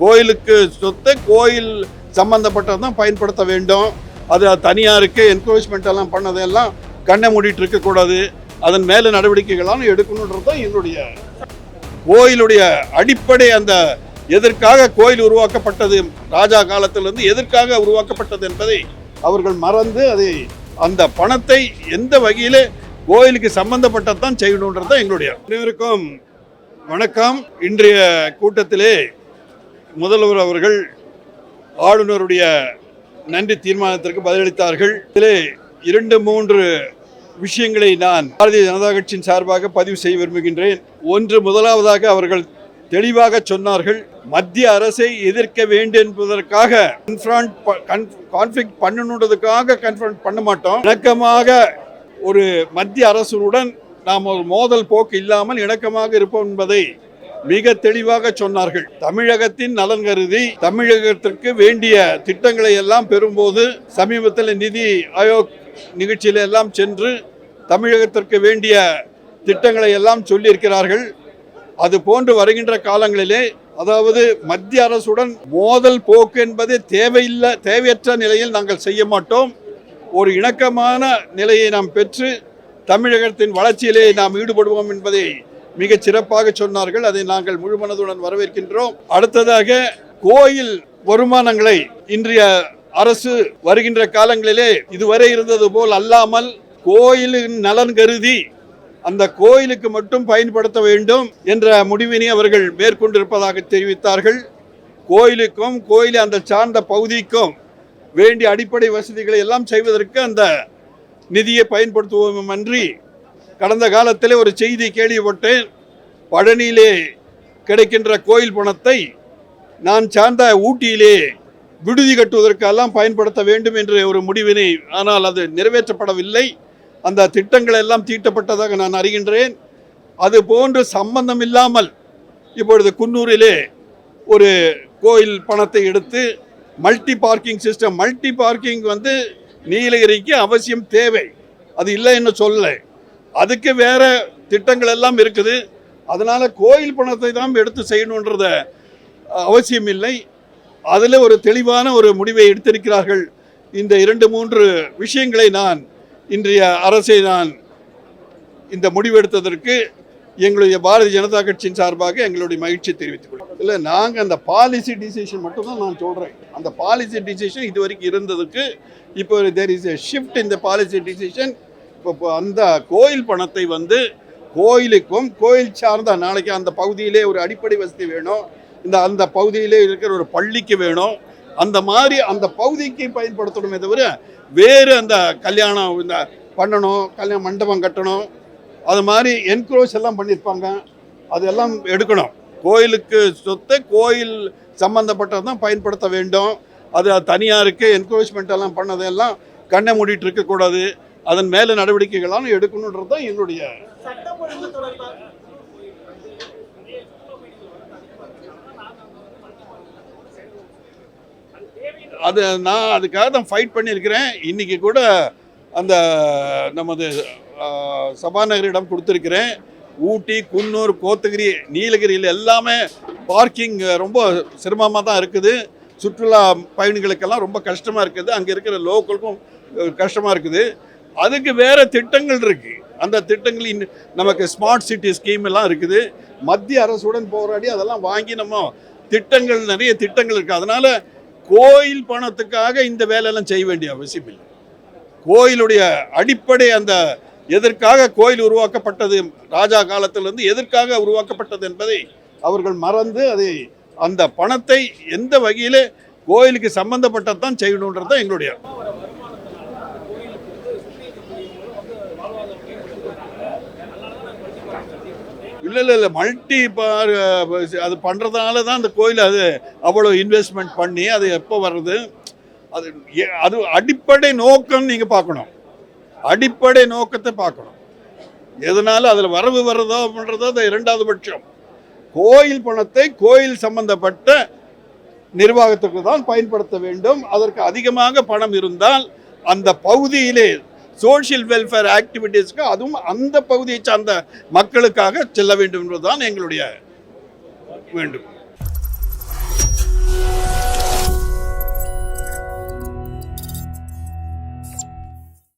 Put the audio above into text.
கோயிலுக்கு சொத்தை கோயில் சம்பந்தப்பட்டதான் பயன்படுத்த வேண்டும். அது தனியாருக்கு என்கரேஜ்மெண்ட் எல்லாம் பண்ணதெல்லாம் கண்ணை மூடிட்டு இருக்கக்கூடாது. அதன் மேல நடவடிக்கைகளாலும் எடுக்கணுன்றது தான் என்னுடைய கோயிலுடைய அடிப்படை. அந்த எதற்காக கோயில் உருவாக்கப்பட்டது, ராஜா காலத்திலிருந்து எதற்காக உருவாக்கப்பட்டது என்பதை அவர்கள் மறந்து அந்த பணத்தை எந்த வகையில கோயிலுக்கு சம்பந்தப்பட்டதான் செய்யணுன்றது தான் எங்களுடைய. அனைவருக்கும் வணக்கம். இன்றைய கூட்டத்திலே முதல்வர் அவர்கள் ஆளுநருடைய நன்றி தீர்மானத்திற்கு பதிலளித்தார்கள். இதிலே 2-3 விஷயங்களை நான் பாரதிய ஜனதா கட்சியின் சார்பாக பதிவு செய்ய விரும்புகின்றேன். ஒன்று, முதலாவதாக அவர்கள் தெளிவாக சொன்னார்கள், மத்திய அரசை எதிர்க்க வேண்டும் என்பதற்காக கான்ஃபிளிக்ட் பண்ணணுன்றதுக்காக கன்ஃபரண்ட் பண்ண மாட்டோம். இணக்கமாக ஒரு மத்திய அரசுடன் நாம் ஒரு மோதல் போக்கு இல்லாமல் இணக்கமாக இருப்போம் என்பதை மிக தெளிவாக சொன்னார்கள். தமிழகத்தின் நலன் கருதி தமிழகத்திற்கு வேண்டிய திட்டங்களை எல்லாம் பெறும்போது சமீபத்தில் நிதி ஆயோக் நிகழ்ச்சியில எல்லாம் சென்று தமிழகத்திற்கு வேண்டிய திட்டங்களை எல்லாம் சொல்லியிருக்கிறார்கள். அது போன்று வருகின்ற காலங்களிலே, அதாவது மத்திய அரசுடன் மோதல் போக்கு என்பது தேவையற்ற நிலையில் நாங்கள் செய்ய மாட்டோம். ஒரு இணக்கமான நிலையை நாம் பெற்று தமிழகத்தின் வளர்ச்சியிலே நாம் ஈடுபடுவோம் என்பதை மிக சிறப்பாக சொன்னார்கள். அதை நாங்கள் முழு மனதுடன் வரவேற்கின்றோம். அடுத்ததாக, கோயில் வருமானங்களை இன்றைய அரசு வருகின்ற காலங்களிலே இதுவரை இருந்தது போல் அல்லாமல் கோயிலின் நலன் கருதி அந்த கோயிலுக்கு மட்டும் பயன்படுத்த வேண்டும் என்ற முடிவினை அவர்கள் மேற்கொண்டிருப்பதாக தெரிவித்தார்கள். கோயிலுக்கும் கோயிலை அந்த சார்ந்த பகுதிக்கும் வேண்டிய அடிப்படை வசதிகளை எல்லாம் செய்வதற்கு அந்த நிதியை பயன்படுத்துவோம் அன்றி, கடந்த காலத்திலே ஒரு செய்தி கேள்விப்பட்டேன், பழனியிலே கிடைக்கின்ற கோயில் பணத்தை நான் சார்ந்த ஊட்டியிலே விடுதி கட்டுவதற்கெல்லாம் பயன்படுத்த வேண்டும் என்ற ஒரு முடிவினை, ஆனால் அது நிறைவேற்றப்படவில்லை. அந்த திட்டங்கள் எல்லாம் தீட்டப்பட்டதாக நான் அறிகின்றேன். அது போன்று சம்பந்தம் இல்லாமல் இப்பொழுது குன்னூரிலே ஒரு கோயில் பணத்தை எடுத்து multi parking system, multi parking நீலகிரிக்கு அவசியம் தேவை, அது இல்லை என்று சொல்ல, அதுக்கு வேற திட்டங்கள் எல்லாம் இருக்குது. அதனால கோயில் பணத்தை தான் எடுத்து செய்யணுன்றத அவசியம் இல்லை. அதில் ஒரு தெளிவான ஒரு முடிவை எடுத்திருக்கிறார்கள். இந்த 2-3 விஷயங்களை நான் இன்றைய அரசை இந்த முடிவெடுத்ததற்கு எங்களுடைய பாரதிய ஜனதா கட்சியின் சார்பாக எங்களுடைய மகிழ்ச்சி தெரிவித்துக் கொள்கிறோம். இல்லை, நாங்கள் அந்த பாலிசி டிசிஷன் மட்டும்தான் நான் சொல்கிறேன். அந்த பாலிசி டிசிஷன் இது வரைக்கும் இருந்ததுக்கு இப்போ தேர் இஸ் எ ஷிஃப்ட் இந்த பாலிசி டிசிஷன். இப்போ அந்த கோயில் பணத்தை கோயிலுக்கும் கோயில் சார்ந்த, நாளைக்கு அந்த பகுதியிலே ஒரு அடிப்படை வசதி வேணும், அந்த பகுதியிலே இருக்கிற ஒரு பள்ளிக்கு வேணும், அந்த மாதிரி அந்த பகுதிக்கு பயன்படுத்தணுமே தவிர வேறு அந்த கல்யாணம் பண்ணணும், கல்யாண மண்டபம் கட்டணும், அது மாதிரி என்க்ரோச் எல்லாம் பண்ணியிருப்பாங்க, அதெல்லாம் எடுக்கணும். கோயிலுக்கு சொத்தை கோயில் சம்பந்தப்பட்டதான் பயன்படுத்த வேண்டும். அது தனியாருக்கு என்க்ரோச்மெண்ட் எல்லாம் பண்ணதெல்லாம் கண்ணை மூடிட்டு இருக்கக்கூடாது. அதன் மேல நடவடிக்கைகளாலும் எடுக்கணுன்றது தான் என்னுடைய. அது நான் அதுக்காக தான் ஃபைட் பண்ணியிருக்கிறேன். இன்றைக்கி கூட அந்த நமது சபாநாயகரிடம் கொடுத்துருக்கிறேன். ஊட்டி, குன்னூர், கோத்தகிரி, நீலகிரியில் எல்லாமே பார்க்கிங் ரொம்ப சிரமமாக தான் இருக்குது. சுற்றுலா பயணிகளுக்கெல்லாம் ரொம்ப கஷ்டமாக இருக்குது. அங்கே இருக்கிற லோக்கலுக்கும் கஷ்டமாக இருக்குது. அதுக்கு வேறு திட்டங்கள் இருக்குது. அந்த திட்டங்கள் நமக்கு ஸ்மார்ட் சிட்டி ஸ்கீம் எல்லாம் இருக்குது. மத்திய அரசுடன் போராடி அதெல்லாம் வாங்கி நம்ம நிறைய திட்டங்கள் இருக்குது. அதனால் கோயில் பணத்துக்காக இந்த வேலையெல்லாம் செய்ய வேண்டிய அவசியம் இல்லை. கோயிலுடைய அடிப்படை, அந்த எதற்காக கோயில் உருவாக்கப்பட்டது, ராஜா காலத்திலிருந்து எதற்காக உருவாக்கப்பட்டது என்பதை அவர்கள் மறந்து அந்த பணத்தை எந்த வகையில் கோயிலுக்கு சம்பந்தப்பட்டதான் செய்யணுன்றது தான் எங்களுடைய. இல்லை, மல்டி அது பண்ணுறதுனால தான் அந்த கோயில் அவ்வளோ இன்வெஸ்ட்மெண்ட் பண்ணி அது எப்போ வர்றது, அது அடிப்படை நோக்கம் நீங்கள் பார்க்கணும். அடிப்படை நோக்கத்தை பார்க்கணும். எதனால அதில் வரவு வர்றதோ பண்ணுறதோ அது 2வது பட்சம். கோயில் பணத்தை கோயில் சம்பந்தப்பட்ட நிர்வாகத்துக்கு தான் பயன்படுத்த வேண்டும். அதற்கு அதிகமாக பணம் இருந்தால் அந்த பகுதியிலே சோஷியல் வெல்ஃபேர் ஆக்டிவிட்டீஸ்க்கு அதுவும் அந்த பகுதியை சார்ந்த மக்களுக்காக செல்ல வேண்டும் என்பதுதான் எங்களுடைய வேண்டும்.